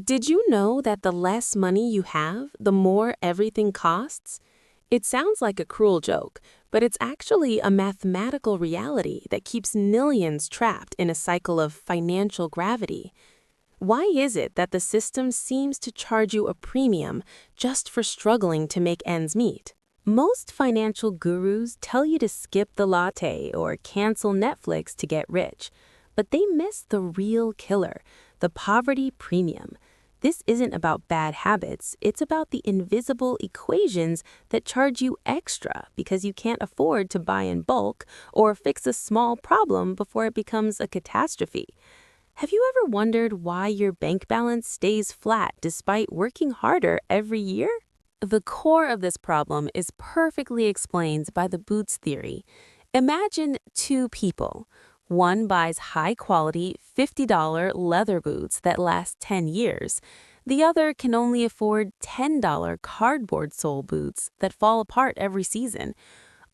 Did you know that the less money you have, the more everything costs? It sounds like a cruel joke, but it's actually a mathematical reality that keeps millions trapped in a cycle of financial gravity. Why is it that the system seems to charge you a premium just for struggling to make ends meet? Most financial gurus tell you to skip the latte or cancel Netflix to get rich, but they miss the real killer, the poverty premium. This isn't about bad habits, it's about the invisible equations that charge you extra because you can't afford to buy in bulk or fix a small problem before it becomes a catastrophe. Have you ever wondered why your bank balance stays flat despite working harder every year? The core of this problem is perfectly explained by the boots theory. Imagine two people. One buys high-quality $50 leather boots that last 10 years. The other can only afford $10 cardboard sole boots that fall apart every season.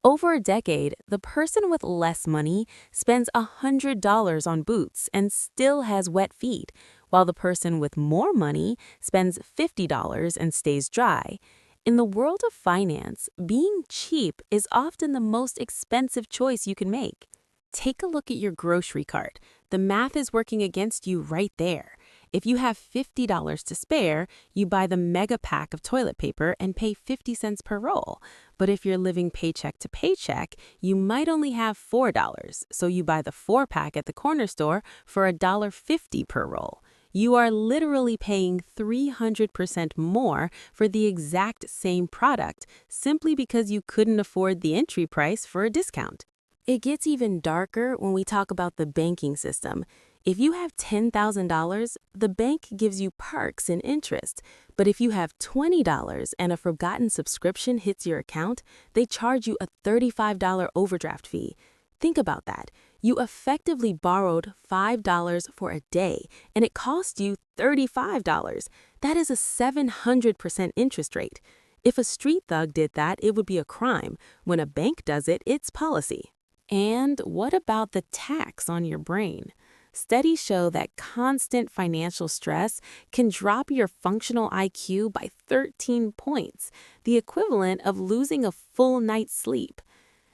Over a decade, the person with less money spends $100 on boots and still has wet feet, while the person with more money spends $50 and stays dry. In the world of finance, being cheap is often the most expensive choice you can make. Take a look at your grocery cart. The math is working against you right there. If you have $50 to spare, you buy the mega pack of toilet paper and pay 50 cents per roll. But if you're living paycheck to paycheck, you might only have $4, so you buy the 4-pack at the corner store for $1.50 per roll. You are literally paying 300% more for the exact same product simply because you couldn't afford the entry price for a discount. It gets even darker when we talk about the banking system. If you have $10,000, the bank gives you perks and interest. But if you have $20 and a forgotten subscription hits your account, they charge you a $35 overdraft fee. Think about that. You effectively borrowed $5 for a day, and it cost you $35. That is a 700% interest rate. If a street thug did that, it would be a crime. When a bank does it, it's policy. And what about the tax on your brain? Studies show that constant financial stress can drop your functional IQ by 13 points, the equivalent of losing a full night's sleep.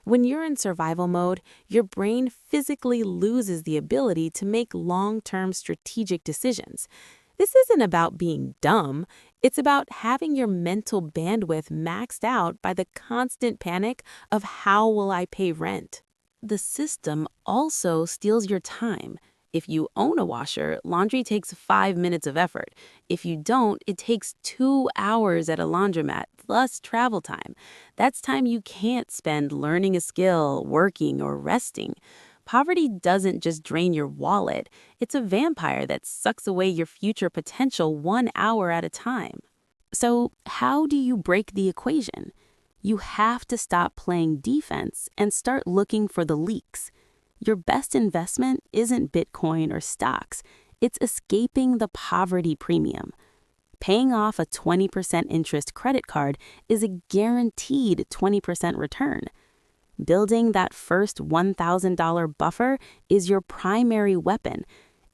When you're in survival mode, your brain physically loses the ability to make long-term strategic decisions. This isn't about being dumb. It's about having your mental bandwidth maxed out by the constant panic of how will I pay rent. The system also steals your time. If you own a washer, laundry takes 5 minutes of effort. If you don't, it takes 2 hours at a laundromat, plus travel time. That's time you can't spend learning a skill, working, or resting. Poverty doesn't just drain your wallet. It's a vampire that sucks away your future potential 1 hour at a time. So, how do you break the equation? You have to stop playing defense and start looking for the leaks. Your best investment isn't Bitcoin or stocks. It's escaping the poverty premium. Paying off a 20% interest credit card is a guaranteed 20% return. Building that first $1,000 buffer is your primary weapon.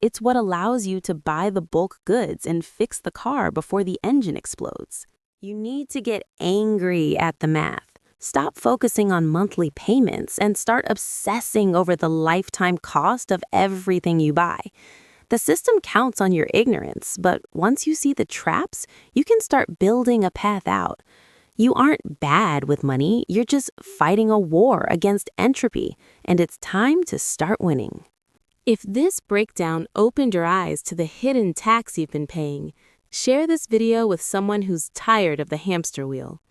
It's what allows you to buy the bulk goods and fix the car before the engine explodes. You need to get angry at the math. Stop focusing on monthly payments and start obsessing over the lifetime cost of everything you buy. The system counts on your ignorance, but once you see the traps, you can start building a path out. You aren't bad with money, you're just fighting a war against entropy, and it's time to start winning. If this breakdown opened your eyes to the hidden tax you've been paying, share this video with someone who's tired of the hamster wheel.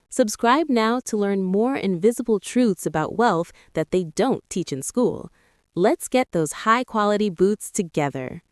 Subscribe now to learn more invisible truths about wealth that they don't teach in school. Let's get those high-quality boots together.